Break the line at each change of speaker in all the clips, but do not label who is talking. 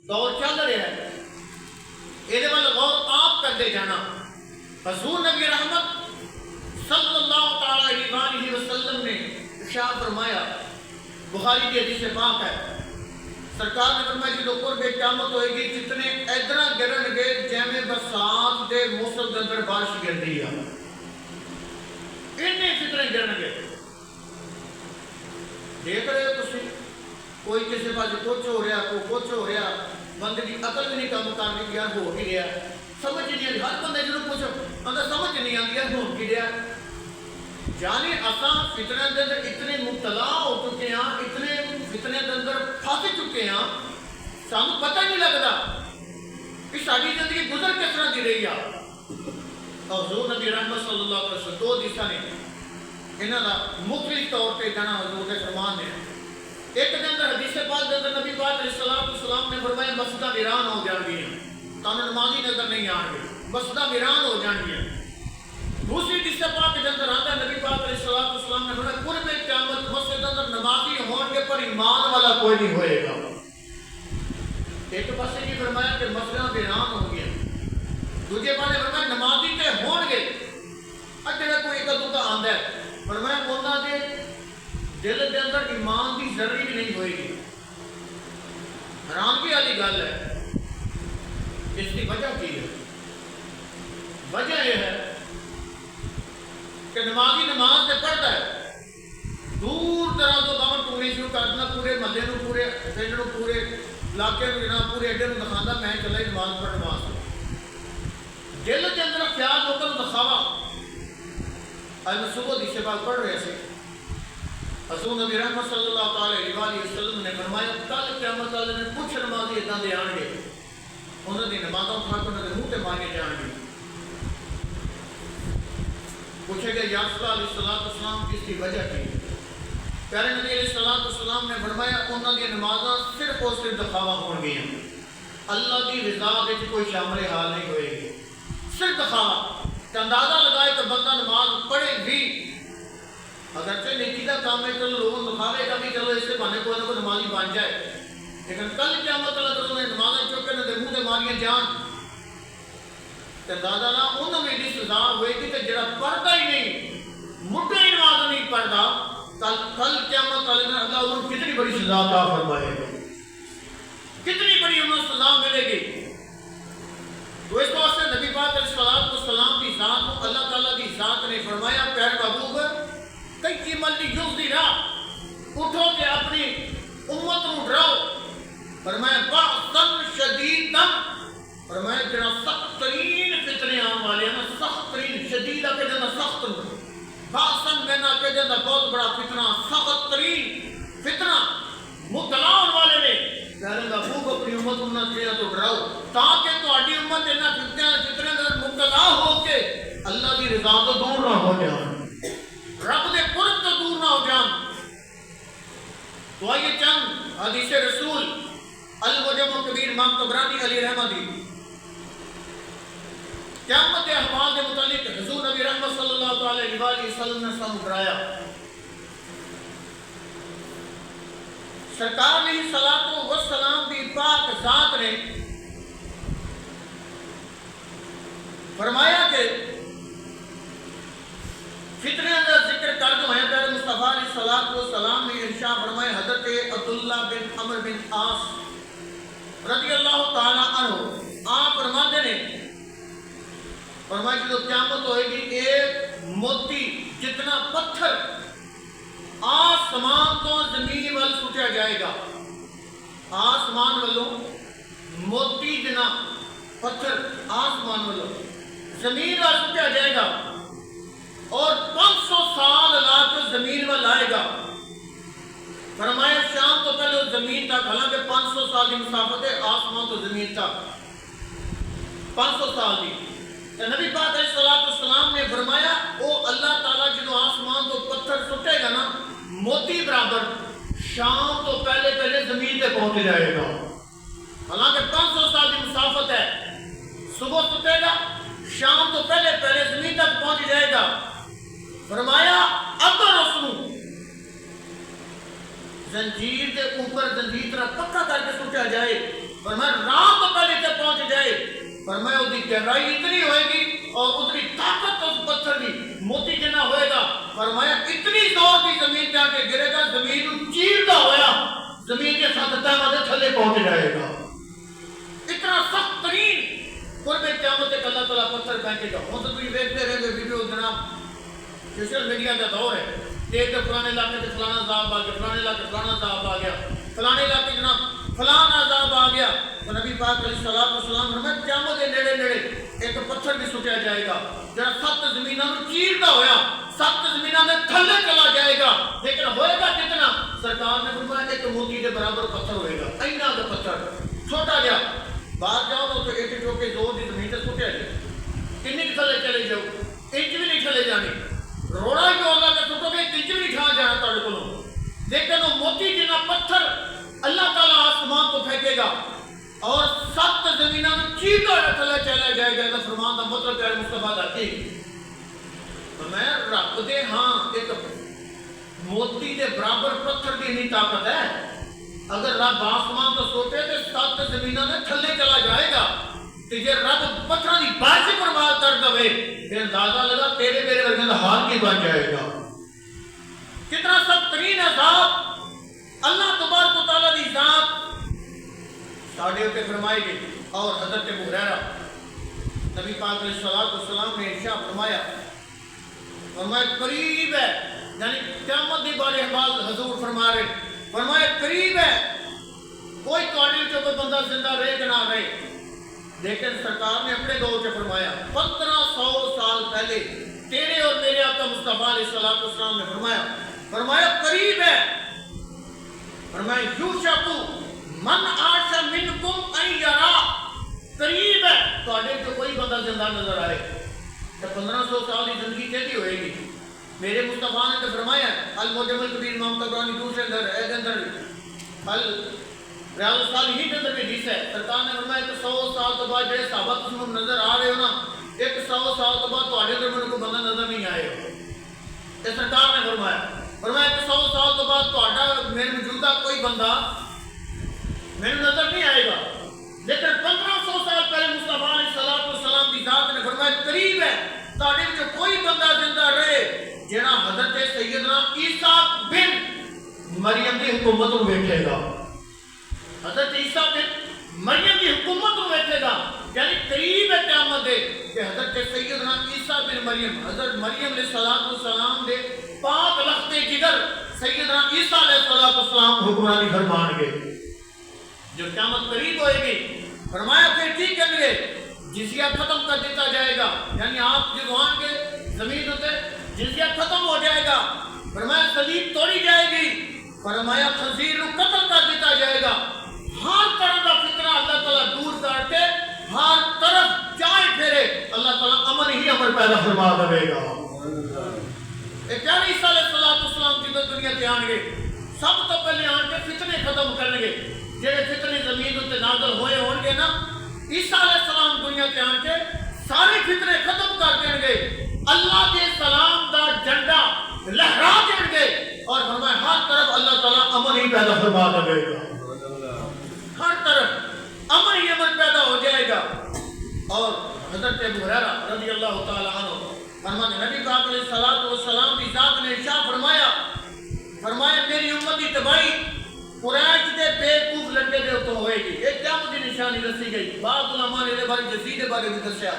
دور چل رہا ہے، یہ غور آپ کرتے جانا۔ حضور نبی رحمت صلی اللہ تعالی علیہ وسلم نے ارشاد فرمایا، بخاری کی حدیث پاک ہے، سرکار نے فرمایا جدو قرب قیامت ہوئے گی جتنے ادھر گرن گے جیویں برسات دے موسم کے اندر بارش گرتی ہے، اتنے فتنے گرن گے۔ دیکھ رہے ہو تسی، کوئی کسی پاس کچھ ہو رہا، کوئی کچھ ہو رہا، بندے کی عقل بھی نہیں کام کرنے کی، یار ہو بھی رہا، سمجھ نہیں آتی۔ ہر بندے جنہوں کچھ بندہ سمجھ نہیں آتی ہے ہو بھی رہا۔ یعنی اساں فتنے دے اندر اتنے مبتلا ہو چکے ہیں، اتنے فتنے دے اندر پھنس چکے ہیں، سانو پتہ نہیں لگتا کہ ساری زندگی گزر کس طرح دی رہی ہے۔ حضور نبی رحمت صلی اللہ علیہ وسلم دو حدیثاں نے انہاں دا مختلف طور پہ جانا حضور کے فرمان ہے۔ ایک دن اندر حدیث پاک دے اندر نبی پاک علیہ السلام نے فرمایا مسجداں ویران ہو جان گیا، تانوں نمازی نظر نہیں آن گے، مسجداں ویران ہو جان گیا۔ دوسری حدیث پاک کے اندر آتا ہے نبی پاک علیہ السلام نے فرمایا قرب قیامت مسجد اندر نمازی ہون گے پر ایمان والا کوئی نہیں ہوئے گا۔ ایک پاسے کی فرمایا کہ مسجداں ویران ہو گیا، دوسرے پاسے فرمایا نمازی تے ہون گے، اجڑا کوئی ایک دو کا آندا ہے، فرمایا انہاں دے دل کے اندر ایمان کی ذرہ بھی نہیں ہوئے گی۔ حیرانگی والی گل ہے، اس کی وجہ کی ہے؟ وجہ یہ ہے کہ نمازی نماز سے پڑھتا ہے، دور دراز تو باہر ٹورنے شروع کر دینا، پورے محلے نو، پورے پنڈ نو، پورے علاقے نو، جناب پورے اڈے نو دکھانا میں چلا نماز پڑھ نماز پڑھ۔ دل کے اندر خیال لوگوں کو دکھاوا۔ آج میں صبح حدیث پاک پڑھ رہے تھے، حضور نبی رحمت صلی اللہ تعالی علیہ وسلم نے فرمایا کل قیامت والے نے کچھ نمازی اتنا دے آن گے، انہوں نے نمازوں اٹھا کے انہوں نے منہ تے مارے جان گے۔ پوچھے گئے یا رسول اللہ علیہ السلام کس کی وجہ کی؟ پیارے نبی علیہ السلام نے فرمایا انہوں نے نمازاں صرف اور صرف دکھاوا ہون گیا، اللہ کی رضا دے کوئی شامل حال نہیں ہوئے گی، صرف دکھاوا۔ اندازہ لگائے تو بندہ نماز پڑھے بھی، اگرچہ نیکی کا کام ہے چلو لوگوں دکھاوے گا بھی چلو اس سے بہانے کوئی نہ کوئی نمازی بن جائے، لیکن کل قیامت اللہ تعالیٰ نے نمازیں چکے نہ دے منہ دے ماریاں جان، اندازہ نہ انہوں میں بھی سزا ہوئے گی کہ جڑا پڑھتا ہی نہیں، مٹے ہی نماز نہیں پڑھتا، کل قیامت اللہ انہوں کتنی بڑی سزا عطا فرمائے گا، کتنی بڑی انہوں سزا ملے گی۔ تو اس واسطے نبی پاک علیہ السلام کی ذات کو اللہ تعالیٰ کی ذات نے فرمایا پیارے محبوب کئی ملتی جز دی راہ اٹھو کہ اپنی امت کو ڈراؤ، فرمایا بَعْثًا شَدِيدًا، فرمایا جنا سخت ترین فتنے آن والے ہیں، سخت ترین شدیدہ کے جنا سخت، بَعْثًا بنا کے جنا بہت بڑا فتنہ، سخت ترین فتنہ مبتلا ہونے والے نے۔ پیارے محبوب اپنی امت کو نہ تو ڈراؤ تاکہ تہاڈی امت انہاں فتنے اندر مبتلا ہو کے اللہ کی رضا تو دور نہ ہو جان، رب دے قرب تو دور نہ ہو جان۔ تو آئیے چند حدیث رسول المعجم الکبیر امام طبرانی علیہ رحمہ دی قیامت احوال کے متعلق حضور نبی رحمت صلی اللہ علیہ وسلم نے سامنے کرایا۔ سرکار علیہ الصلوۃ والسلام کی پاک ذات نے فرمایا کہ فتنے کا ذکر کر دو ہیں، پیارے مصطفیٰ علیہ السلام نے ارشاد فرمایا حضرت عبداللہ بن عمرو بن عاص رضی اللہ تعالی عنہ آپ فرماتے ہیں، فرمایا کہ جب قیامت ہوئے گی ایک موتی جتنا پتھر آسمان تو زمین وال سٹیا جائے گا، آسمان والوں موتی جنا پتھر آسمان والوں زمین وال سٹیا جائے گا اور 500 سال لا کے زمین وال آئے گا۔ فرمایا شام تو پہلے زمین تک، حالانکہ 500 سال کی مسافت ہے آسمان تو زمین تک 500 سال کی۔ نبی پاک علیہ السلام نے فرمایا او اللہ تعالیٰ جنہوں آسمان تو پتھر سٹے گا نا موتی برابر، شام تو پہلے زمین پہ پہنچ جائے گا، حالانکہ 500 سال کی مسافت ہے، صبح سٹے گا شام تو پہلے زمین تک پہنچ جائے گا۔ فرمایا اگر اس کو زنجیر کے اوپر زنجیر طرح پکا کر کے سٹیا جائے، فرمایا رات تو پہلے سے پہنچ جائے، فرمایا اس کی گہرائی اتنی ہوئے گی اور اتنی طاقت اس پتھر کی موتی جنا ہوئے گا، فرمایا اتنی زور کی زمین جا کے گرے گا، زمین چیرتا ہوا زمین کے ساتھ تہمہ تھلے پہنچ جائے گا۔ اتنا سخت ترین قرب قیامت ایک اللہ تعالیٰ پتھر پھینکے گا۔ ہم تو کوئی دیکھتے رہے گے ویڈیو، جناب سوشل میڈیا کا دور ہے، ایک فلانے علاقے سے فلانا عذاب آ گیا، فلانے علاقے فلانا عذاب آ گیا، فلانے علاقے جناب فلانا عذاب آ گیا۔ تو نبی پاک علیہ الصلوۃ والسلام فرمایا قیامت کے نیڑے نیڑے ایک پتھر بھی سٹیا جائے گا جہاں 7 زمینوں میں چیرتا ہوا 7 زمینوں میں تھلے چلا جائے گا، لیکن ہوئے گا کتنا؟ سرکار نے فرمایا ایک موتی کے برابر پتھر ہوئے گا، اینا کا پتھر چھوٹا گیا، باہر جاؤ تو ایک جو کہ زور کی زمین سے سٹیا جائے، کنی تھلے چلے جاؤ، انچ بھی نہیں چلے جانے، روڑا جو اللہ کا سٹو گے انچ بھی نہیں کھا جانا تھوڑے کو، لیکن وہ موتی جنا پتھر اللہ تعالیٰ آسمان کو پھینکے گا اور 7 زمینوں میں چیرتا ہوا تھلے چلا جائے گا۔ تو فرمان کا مطلب پیارے مصطفیٰ دا کی میں رب دے ہاں ایک موتی دے برابر پتھر کی نہیں طاقت ہے، اگر رب آسمان تو سوچے تو 7 زمینوں میں تھلے چلا جائے گا، کہ جے رب پتھر کی بارش برباد کر دے پھر اندازہ لگا تیرے میرے ورگے کا حال کی بن جائے گا۔ کتنا سخت ترین عذاب اللہ تبارک و تعالیٰ کی ذات ساڑھے ہوتے فرمائے گی۔ اور حضرت ابو ہریرہ نبی پاک علیہ الصلوۃ والسلام نے ارشاد فرمایا قریب ہے، یعنی قیامت دی بارے حال حضور فرما رہے، فرمایا قریب ہے، کوئی تواڈے وچوں کوئی بندہ زندہ رہے کہ نہ رہے، لیکن سرکار نے اپنے دور سے فرمایا 1500 سال پہلے تیرے اور میرے آقا مصطفیٰ علیہ الصلوۃ والسلام نے فرمایا قریب ہے، فرمایا یوشکو من عاش منکم ان یرا، قریب ہے تواڈے جو کوئی بندہ زندہ نظر آئے۔ تو 1500 سال کی زندگی کیسی ہوئے گی؟ میرے مصطفیٰ نے تو فرمایا المعجم الکبیر امام طبرانی دوسرے اندر ریاض الصالحین کے اندر بھی حدیث ہے، سرکار نے فرمایا کہ 100 سال تو بعد جڑے صحابہ تم نظر آ رہے ہو نا، ایک 100 سال تو بعد تواڈے اندر میرے کو بندہ نظر نہیں آئے گا۔ یہ سرکار نے فرمایا کہ 100 سال تو بعد تہاڈا میرے موجودہ کوئی بندہ میرے نظر نہیں آئے گا، لیکن 1500 سال پہلے مصطفیٰ علیہ الصلوۃ والسلام کی ذات نے فرمایا قریب ہے تہاڈے وچ کوئی بندہ زندہ رہے جڑا حضرت سیدنا عیسیٰ بن مریم کی حکومت کو ویکھے گا، حضرت عیسیٰ بن مریم کی حکومت کو ویکھے گا، یعنی قریب ہے قیامت دے کہ حضرت سیدنا عیسیٰ بن مریم، حضرت مریم علیہ الصلوۃ والسلام دے پاک لخت جگر سیدنا عیسیٰ علیہ الصلوۃ والسلام حکمرانی فرمان گے۔ جو قیامت قریب ہوئے گی فرمایا پھر ٹھیک کریں گے، جزیہ ختم کر دیتا جائے گا، یعنی آپ جگوان کے زمین ہوتے جزیہ ختم ہو جائے گا، فرمایا صلیب توڑی جائے گی، فرمایا خنزیر کو قتل کر دیتا جائے گا، ہر طرح کا فتنہ اللہ تعالیٰ دور کر کے ہر طرف چائے پھیرے اللہ تعالیٰ امن ہی امن پیدا فرما دے گا۔ ایک پیارے عیسیٰ علیہ السلام کی دنیا تے آن گے، سب تو پہلے آن کے فتنے ختم کریں گے، جڑے فتنے زمین تے نازل ہوئے ہون گے نا، عیسیٰ علیہ السلام دنیا تے آن کے سارے فتنے ختم کر دیں گے، اللہ کے سلام دا جھنڈا لہرا دیں گے، اور فرمایا ہر طرف اللہ تعالیٰ امن ہی پیدا فرما دے گا، ہر طرف امن ہی امن پیدا ہو جائے گا۔ اور حضرت ابو ہریرہ رضی اللہ تعالیٰ عنہ فرماتے نبی پاک علیہ الصلوۃ والسلام کی ذات نے ارشاد فرمایا میری امت کی تباہی قریش دے بیوقوف لڑکے دے اتوں ہوئے گی۔ ایک قیامت کی نشانی دسی گئی، بعض علماء نے اس بارے یزید کے بارے میں دسیا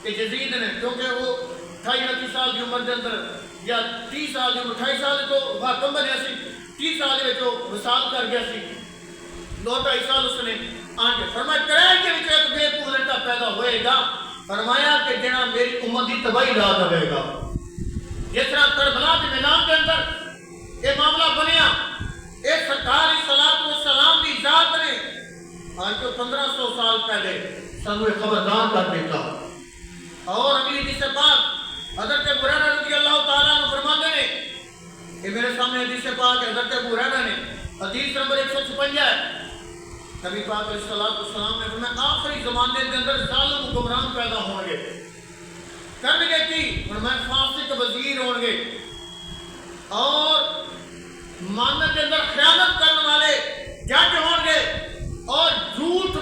کہ یزید نے کیونکہ وہ 28-29 سال کی عمر کے اندر یا 30 سال کی عمر 28 سال تو حاکم بنیا سی، 30 سال میں تو وصال کر گیا سی، 2-2.5 سال اس نے آن کے فرمایا قریش کے وچ ایک بیوقوف لڑکا پیدا ہوئے گا، فرمایا کہ جنا میری امت کی تباہی لا دے گا۔ جس طرح کربلا کے میدان کے اندر یہ معاملہ بنیا، ایک سرکار صلاۃ والسلام کی ذات نے آج تو 1500 سال پہلے سنو خبردار کر دیتا۔ اور اگلی حدیث پاک حضرت ابو ہریرہ رضی اللہ تعالیٰ عنہ فرماتے ہیں، یہ میرے سامنے حدیث پاک ہے، حضرت ابو ہریرہ نے حدیث نمبر 156 ہے، نبی پاک علیہ الصلوۃ والسلام نے فرمایا آخری زمانے کے اندر ظالم حکمران پیدا ہوں گے، کرنے گے کی فرمایا فاسق وزیر ہوں گے، اور معاملے کے اندر خیانت کرنے والے جج ہوں گے، اور جھوٹ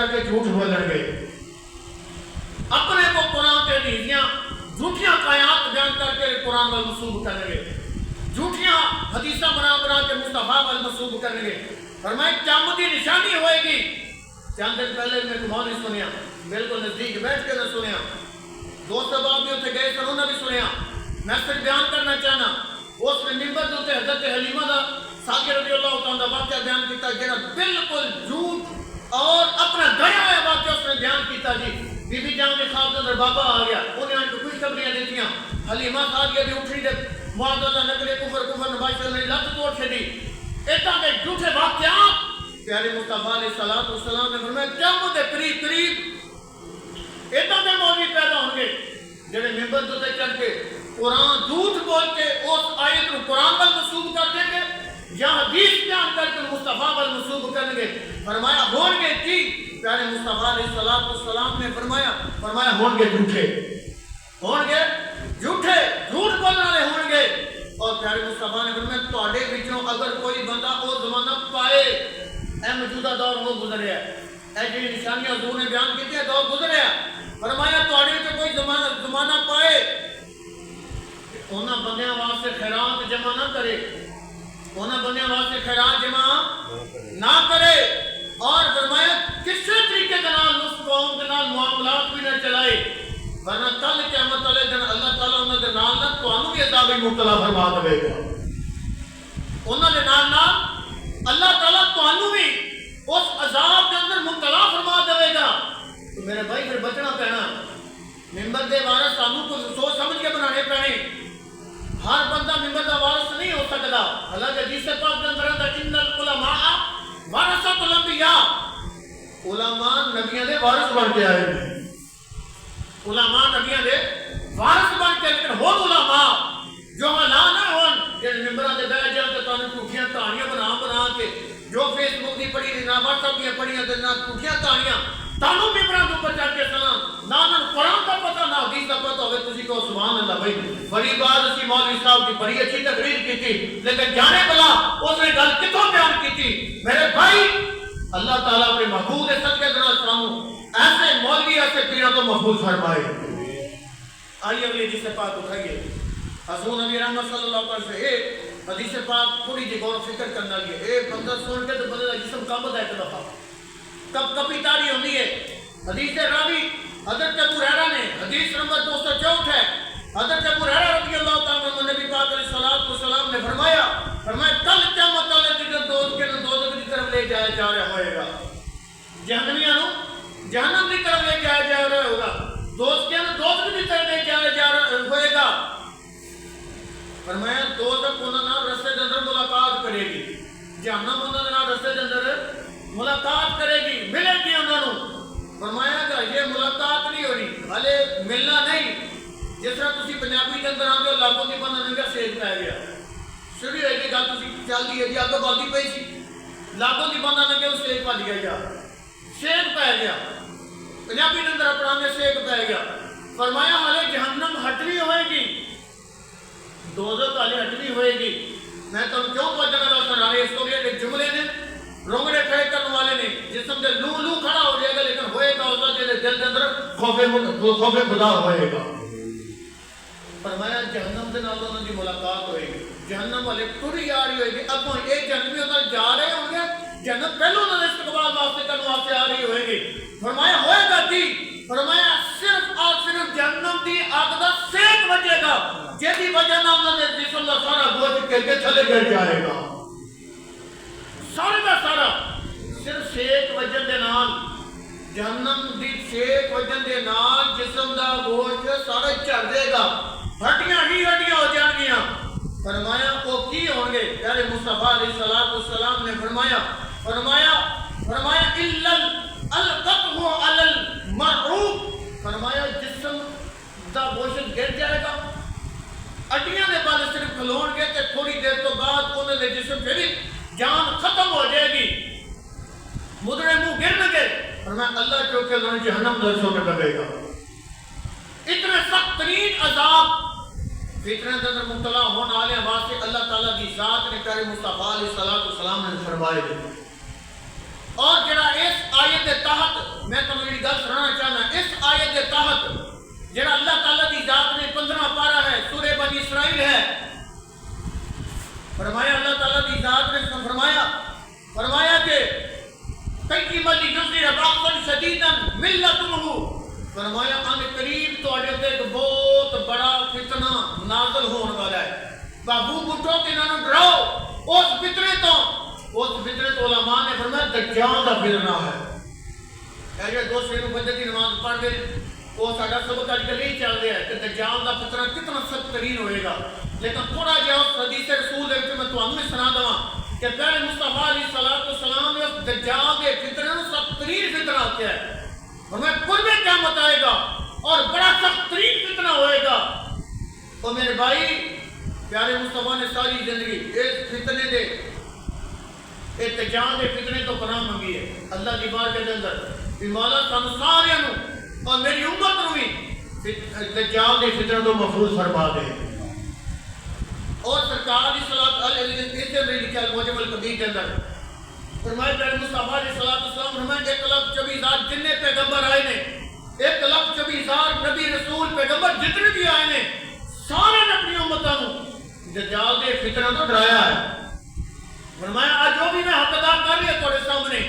چڑھ کے جھوٹ بولیں گے، اپنے کو قرآن کے حدیثیاں جھوٹیاں آیات بیان کر کے قرآن وال منسوب کریں گے، جھوٹیاں حدیثاں بنا کے مصطفیٰ وال منسوب کریں گے۔ فرمائے قیامت کی نشانی ہوئے گی۔ چند دن پہلے میں کمال نہیں سنیا، بالکل نزدیک بیٹھ کے نہ سنیا، دوست احباب بھی اتنے گئے سن انہوں نے بھی سنیا۔ میں صرف بیان کرنا چاہنا، اس نے ممبر تے حضرت حلیمہ دا ساقی رضی اللہ تعالیٰ واقعہ بیان کیتا، جہاں بالکل جھوٹ اور اپنا گیا ہوا واقعہ اس نے بیان کیتا جی۔ بی بی جان کے خواب کے اندر بابا آ گیا، انہیں ان کو کچھ خبریاں دیتیاں، حلیمہ ساقیہ دی اٹھنی دے معاذ اللہ نکلے کفر نباشر نے لت توڑ چھڑی۔ اتنا کے جھوٹے واقعات پیارے مصطفیٰ علیہ السلام نے فرمایا قیامت کے قریب اتنا کے مولوی پیدا ہوں گے جڑے ممبر تے چڑھ کے قرآن جھوٹ بول کے اس آیت کو قرآن پر منسوب کر دیں گے یا حدیث بیان کر کے مصطفیٰ پر منسوب کریں گے۔ فرمایا ہون گے کی پیارے مصطفیٰ علیہ السلام نے فرمایا ہون گے جھوٹے، ہون گے جھوٹے، جھوٹ بولنے والے ہون گے۔ اور پیارے مصطفیٰ نے فرمایا تواڈے وچوں اگر کوئی بندہ وہ زمانہ پائے، اے موجودہ دور وہ گزریا ہے، اے جی نشانیاں حضور نے بیان کی دور گزریا ہے۔ فرمایا تواڈے وچوں کوئی زمانہ پائے انہاں بندیاں واسطے خیرات جمع نہ کرے، انہاں بندیاں واسطے خیرات جمع نہ کرے، اور فرمایا کسی طریقے کے نال اس قوم کے نال معاملات بھی نہ چلائے، ورنہ کل قیامت والے دن اللہ تعالیٰ انہاں دے نال نہ تانوں بھی عذاب مبتلا فرما دے گا۔ انہاں دے نال اللہ تعالیٰ تانوں بھی اس عذاب کے اندر مبتلا فرما دے گا۔ تو میرے بھائی پھر بچنا پینا، ممبر دے وارث سانوں کو سوچ سمجھ کے بنانے پینے۔ ہر بندہ ممبر دا وارث نہیں ہو سکتا۔ حالانکہ حدیث پاک کے اندر ہے ان العلماء ورثۃ الانبیاء، علماء نبیوں دے وارث بن کے آئے ہیں، علماء نبیوں دے وارث بن کے، لیکن وہ علماء جو حالا نہ ہون جن ممبراں دے بیٹھ جان تے تانوں جھوٹیاں کہانیاں بنا کے جو فیس بک دی پڑھی نہ واٹس ایپ دی پڑھیاں تے نہ جھوٹیاں کہانیاں تانوں ممبراں دے اوپر چڑھ کے سلام نہ قرآن کا پتہ نہ حدیث کا پتہ ہوے تسی کو سبحان اللہ بھائی۔ بڑی بات اسی مولوی صاحب کی بڑی اچھی تقریر کی تھی، لیکن جانے بلا اس نے گل کتوں بیان کی تھی؟ میرے بھائی اللہ تعالیٰ اپنے محبوب کے صدقے سلام ایسے مولوی ایسے پیروں کو محفوظ فرمائے۔ آئیے اگلی حدیث پاک اٹھائیے۔ حضور نبی رحمت صلی اللہ علیہ وسلم ایک حدیث پاک تھوڑی جی غور و فکر کرنا لیے، ایک بندہ سن کے تو بندے کا جسم کانپتا ہے ایک دفعہ، کبھی تاری ہوتی ہے۔ حدیث راوی حضرت ابو ہریرہ نے، حدیث نمبر 264 ہے، حضرت ابو ہریرہ رضی اللہ تعالیٰ عنہ نبی پاک علیہ السلام نے فرمایا کل قیامت والے دن دوزخ کے دوزخ کی طرف لے جایا جا رہا ہوئے گا، جہنمیاں نو جہنم کی طرف لے جایا جا رہا ہوگا، دوزخ کے دوزخ کی طرف لے جایا جا رہا ہوئے گا۔ فرمایا دوزخ انہاں نال رستے دے اندر ملاقات کرے گی، جہنم انہاں دے نال رستے دے اندر ملاقات کرے گی، ملے گی انہاں نو۔ فرمایا کہ یہ ملاقات نہیں ہونی، ہلے ملنا نہیں، جس طرح تسی پنجابی کے اندر آندے ہو لاگوں دی بندہ ننگا سیک پی گیا، شروع ہوئی کہ گل تسی چل دی ہے جی اگوں بلدی پئی سی، لاگوں دی بندہ ننگے سیک پج گیا یا سیک پی گیا، پنجابی کے اندر اپنا میں سیک پی گیا۔ فرمایا ہلے جہنم ہٹنی ہوئے گی، دوزخ ہلے ہٹنی ہوئے گی۔ میں تم کیوں پہنچا گا سنانے اس کو یہ جملے نے رونگڑے کھڑے کرنے والے نے جسم دے لو کھڑا ہو جائے گا، لیکن ہوئے گا اس کا دل کے اندر خوف خدا ہوئے گا۔ فرمایا جہنم کے نال انہاں دی ملاقات ہوئے گی، جہنم والے ٹری آ رہی ہوئے گی، اگوں یہ جہنمی انہاں جا رہے ہوں گے، جہنم پہلو انہاں نے استقبال واسطے کرنے واسطے آ رہی ہوئے گی۔ فرمایا ہوئے گا کی؟ فرمایا صرف اور صرف جہنم دی اگ دا سیک بجے گا، جیدی وجہ نہ انہاں دے جسم دا سارا گوشت کر کے تھلے گر جائے گا، سارے کا سارا صرف سیک وجن دے نال، جہنم دی سیک وجن دے نال جسم دا گوشت سارا چڑھ دے گا، ہڈیاں ہی ہڈیاں ہو جان گیاں۔ فرمایا وہ کی ہوں گے؟ پیارے مصطفیٰ علیہ السلام نے فرمایا الا القطع علی المرعوب، فرمایا جسم دا گوشت گر جائے گا، ہڈیاں دے بال صرف کھلون گے کہ تھوڑی دیر تو بعد انہوں نے جسم پھر جان ختم ہو جائے گی، مدرے منہ گرن گے۔ فرمایا اللہ چوکے انہوں جہنم درسوں میں لگے گا۔ اتنے سخت ترین عذاب فتنہ کے اندر مبتلا ہونے والے واسطے اللہ تعالیٰ کی ذات نے پیارے مصطفیٰ علیہ السلام نے فرمائے۔ اور جڑا اس آیت کے تحت میں تمہیں ایک گل سنانا چاہنا، اس آیت کے تحت جڑا اللہ تعالیٰ کی ذات نے 15 پارہ ہے، سورہ بنی اسرائیل ہے، فرمایا اللہ تعالیٰ کی ذات نے فرمایا کہ کئی ملی جزی رباقن شدیدن ملتنہو، فرمایا ان قریب تو اجھے ایک بہت بڑا فتنہ نازل ہونے والا ہے، بابو بٹھو کہ انہوں ڈراؤ اس فتنے تو علماء نے فرمایا دجال کا فتنہ ہے۔ ایجے دوسرے نو بندے کی نماز پڑھ دے وہ ساڈا سبق اج کل یہی چل رہا ہے کہ دجال کا فتنہ کتنا سخت ترین ہوئے گا، لیکن تھوڑا جہا اس حدیث رسول دے وچ میں تانوں بھی سنا دواں کہ پیارے مصطفیٰ علیہ السلام نے اس دجال کے فتنے نو سخت ترین فتنہ کیا ہے، اور میں قرب قیامت آئے گا اور بڑا سخت ترین فتنہ ہوئے گا۔ تو میرے بھائی پیارے مصطفیٰ نے ساری زندگی اس فتنے دے دجال کے فتنے تو پناہ منگی ہے اللہ کی بارگاہ کے اندر کہ مولا سانو سارے نو اور میری امت نو بھی دجال کے فتنے تو محفوظ فرما دے۔ اور سرکار کی صلاۃ علیہ اسے میں لکھا ہے موجب القبیر کے اندر فرمایا پیارے مصطفیٰ علیہ السلام فرمایا 1,24,000 جتنے پیغمبر آئے نے، 1,24,000 نبی رسول پیغمبر جتنے بھی آئے نے، سارے نے اپنی امتوں کو دجال کے فتنہ تو ڈرایا ہے۔ فرمایا آج جو بھی میں حق ادا کر رہی ہے تھوڑے سامنے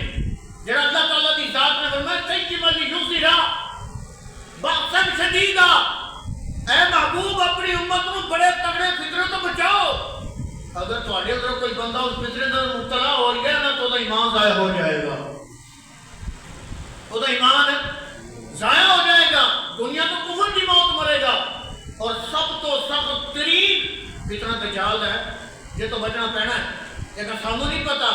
جڑا اللہ تعالیٰ کی ذات نے فرمایا تیجی ملی یوزیرا بخشن شدیدہ، اے محبوب اپنی امت کو بڑے تگڑے فتنے تو بچاؤ۔ اگر تھوڑے اندر کوئی بندہ اس فتنے اندر مبتلا ہو گیا نا تو وہ ایمان ضائع ہو جائے گا، وہ ایمان ضائع ہو جائے گا، دنیا تو کفر کی موت مرے گا۔ اور سب تو سخت ترین فتنہ دجال ہے، یہ تو بچنا پینا ہے، لیکن سانو نہیں پتا،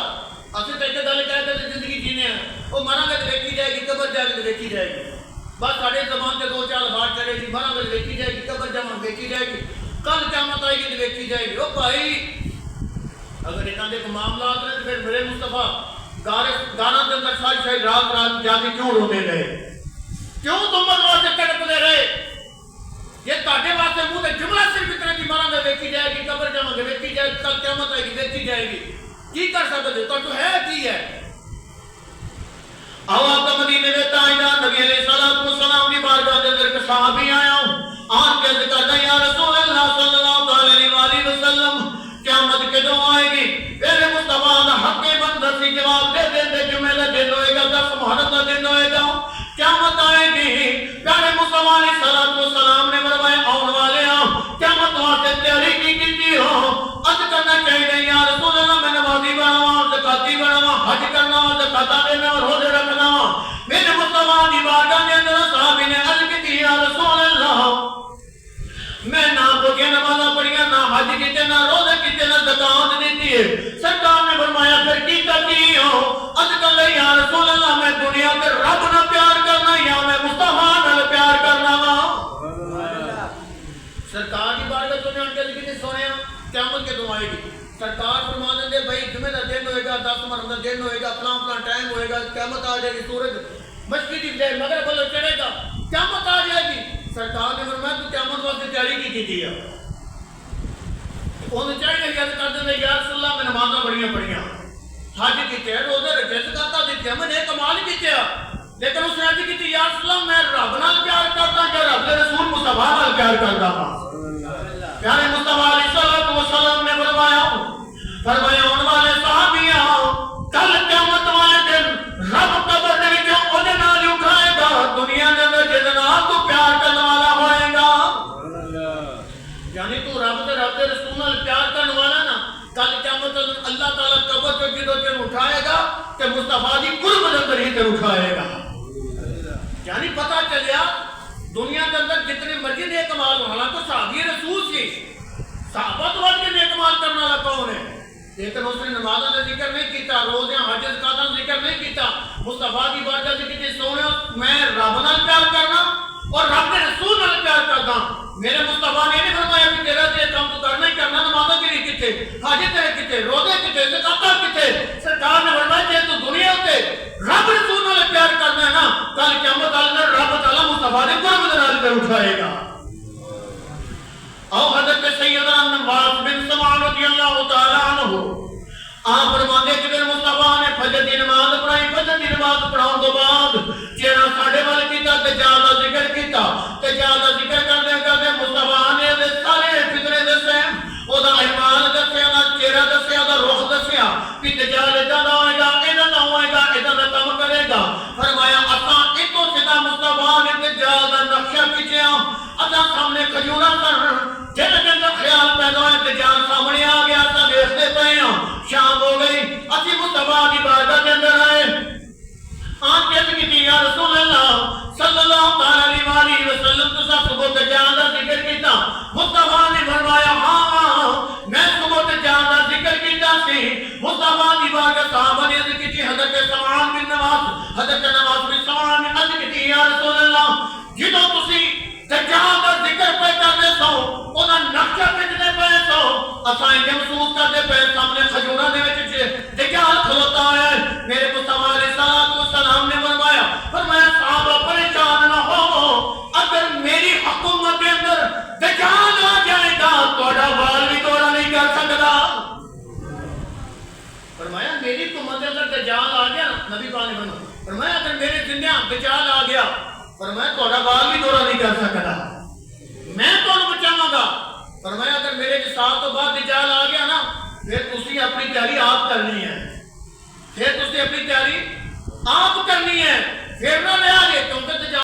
اسی تو ایک گل کہتے ہیں زندگی جینے ہیں، وہ مرا گے تو دیکھی جائے گی، قبر جائے گی تو دیکھی جائے گی، بس ساڑھے زبان کے 2-4 بات چلے گی، مرا گے تو دیکھی جائے گی، قبر جمع دیکھی جائے گی، کل قیامت آئے گی تو دیکھی جائے گی۔ او بھائی اگر انہاں دے معاملات نے تو پھر میرے مصطفیٰ گانا کے اندر ساری رات جا کے کیوں روتے رہے، کیوں تم واسطے تڑپتے رہے؟ یہ تاڑے واسطے منہ دے جملہ صرف اتنے کی مرا گے دیکھی جائے گی، قبر جمع گے دیکھی جائے گی، کل قیامت آئے گی دیکھی جائے گی، کی کر سکتے تو ہے کی ہے؟ آؤ آپ کا مدینے میں تائیدہ نبی علیہ السلام کی بارگاہ کے اندر ایک صحابی آیا ہوں، آن کے ذکر دیں یا رسول اللہ صلی اللہ علیہ وسلم قیامت کے دو آئے گی، میرے مصطفیٰ دا حق بندر سی جواب دے دے جمعہ دا دن ہوئے گا، 10 محرم دا دن ہوئے گا، قیامت آئے گی۔ پیارے مصطفیٰ علیہ السلام نے فرمایا آن والے ہوں قیامت واسطے تیاری کی ہو، عرض کرنا چاہیے یا رسول اللہ میں نمازی بناواں، زکاتی بناواں، حج کرنا وا، زکات دینا اور روزے رکھنا وا۔ میرے مصطفیٰ دی بارگاہ کے اندر صحابی نے عرض کی یا رسول اللہ میں نہ بھوکے نمازاں پڑھیاں، نہ حج کیتے، نہ روزے کیتے، نہ زکات دیتی ہے۔ سرکار نے فرمایا پھر کیتا کی ہو؟ عرض کر لے یا رسول اللہ میں دنیا تے رب نہ پیار کرنا یا میں مصطفیٰ نال پیار کرنا وا۔ سرکار کی بارگاہ تو نے ان کے لکھے سونے قیامت کے دو آئے گی، سرکار فرما دیں بھائی جمعہ کا دن ہوئے گا، 10 محرم کا دن ہوئے گا، فلاں ٹائم ہوئے گا، قیامت آ جائے گی، سورج مشرق کی بجائے مغرب بلو چڑھے گا، قیامت آ جائے گی۔ سرکار نے فرمایا تو قیامت واسطے تیاری کی تھی ہے، انہوں چڑھ کے یاد کر دیں یا رسول اللہ میں نمازاں پڑھیاں، حج کیتے ہیں، روزے رکھے، زکات دیتے ہیں، میں نے کمال کیتے ہیں، لیکن اس نے عرض کی یا رسول اللہ میں رب نال پیار کرتا یا رب کے رسول مصطفیٰ نال پیار کرتا ہوں۔ پیارے مصطفیٰ علیہ السلام نے فرمایا ان والے صحابیاں کل قیامت والے دن رب قبر دے وچوں اودے نال اٹھائے گا، دنیا دے اندر جس نال تو پیار کرنے والا ہوئے گا، یعنی تو رب دے رسول نال پیار کرنے والا نا، کل قیامت اللہ تعالیٰ قبر جو جدو تین اٹھائے گا کہ مصطفیٰ دی قرب دے اندر ہی تین اٹھائے گا۔ یعنی پتہ چلیا دنیا کے اندر جتنے مرضی نیک مال ہونا تو صحابی رسول سی، صحابہ تو بڑھ کے نیک مال کرنے والا کون ہے؟ لیکن اس نے نمازوں کا ذکر نہیں کیتا، روزے حج زکات کا ذکر نہیں کیتا، مصطفیٰ کی بارگاہ سے کہتے سونے میں رب نال پیار کرنا اور رب کے رسول نال پیار کرنا۔ میرے مصطفیٰ نے نہیں فرمایا کہ تیرا یہ کام تو کرنا ہی کرنا، نمازوں کے لیے کتے، حج تیرے کتے، روزے کتے، زکات کتے۔ سرکار نے فرمایا کہ تو دنیا تے رب رسول نال پیار کرنا ہے نا، کل قیامت والے رب تعالیٰ مصطفیٰ نے قرب دے نال اٹھائے گا۔ اور حضرت سیدنا نواس بن سمعان رضی اللہ تعالیٰ عنہ آپ فرماتے کہ پھر مصطفیٰ نے فجر کی نماز پڑھائی، فجر دجال کا ذکر کیتا دجال کا ذکر کرتے کرتے مصطفیٰ نے سارے فتنے دسے وہ ایمان دسیا چہرہ دسیا رخ دسیا کہ دجال ادھر نہ ہوئے گا ادھر نہ ہوئے گا ادھر نہ کام کرے گا فرمایا اساں ایکو سیدھا مصطفیٰ نے دجال کا نقشہ کھچیا اساں سامنے کھجورا کر جن کے اندر خیال پیدا ہوا دجال سامنے آ گیا اساں دیکھتے پے ہاں شام ہو گئی اسی مصطفیٰ کی بارگاہ کے اندر آئے آن کہتے کہ یا رسول اللہ صلی اللہ علیہ وآلہ وسلم تو سب صبح دجال کا ذکر کیتا مصطفیٰ نے فرمایا ہاں میں صبح دجال کا ذکر کیتا سی مصطفیٰ کی بارگاہ صحابہ نے ذکر کی حضرت سمعان بن نواس حضرت نواس بن سمعان نے عرض کی یا رسول اللہ جدوں تسی دجال کا ذکر پہ کرتے سو انہاں نقشہ کھچنے پے سو اساں یہ محسوس کرتے پے سامنے کھجوراں دے وچ دجال کھلوتا ہے میرے مصطفیٰ علیہ السلام نے فرمایا صحابہ پریشان نہ ہو اگر میری حکومت کے اندر دجال آ جائے گا تھوڑا بال بھی دورہ نہیں کر سکتا فرمایا میری حکومت کے اندر دجال آ گیا نبی پاک نے فرمایا اگر میرے زندہ دجال آ گیا فرمایا تھوڑا بال بھی دورہ نہیں کر سکتا میں کون بچاواں گا فرمایا اگر میرے سال تو بعد دجال آ گیا نا پھر تسی اپنی تیاری آپ کرنی ہے پھر تسی اپنی تیاری آپ کرنی ہے پھر نہ لے آ گئے کیونکہ